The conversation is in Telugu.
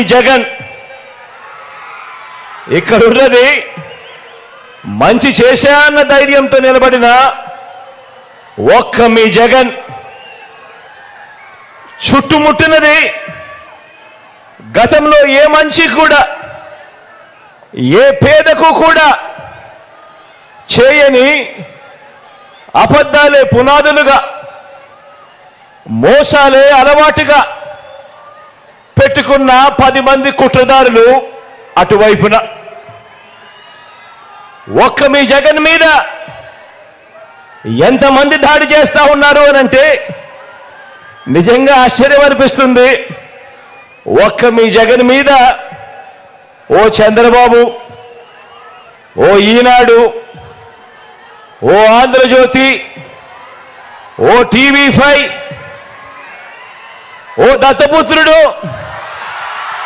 జగన్ ఇక్కడ ఉన్నది మంచి చేశాన్న ధైర్యంతో నిలబడిన ఒక్క మీ జగన్. చుట్టుముట్టినది గతంలో ఏ మనిషి కూడా ఏ పేదకు కూడా చేయని అబద్ధాలే పునాదులుగా, మోసాలే అలవాటుగా పెట్టుకున్న 10 మంది కుట్రదారులు అటువైపున. ఒక్క మీ జగన్ మీద ఎంతమంది దాడి చేస్తా ఉన్నారు అనంటే నిజంగా ఆశ్చర్యం అనిపిస్తుంది. ఒక్క మీ జగన్ మీద ఓ చంద్రబాబు, ఓ ఈనాడు, ఓ ఆంధ్రజ్యోతి, ఓ టీవీ5, ఓ దత్తపుత్రుడు,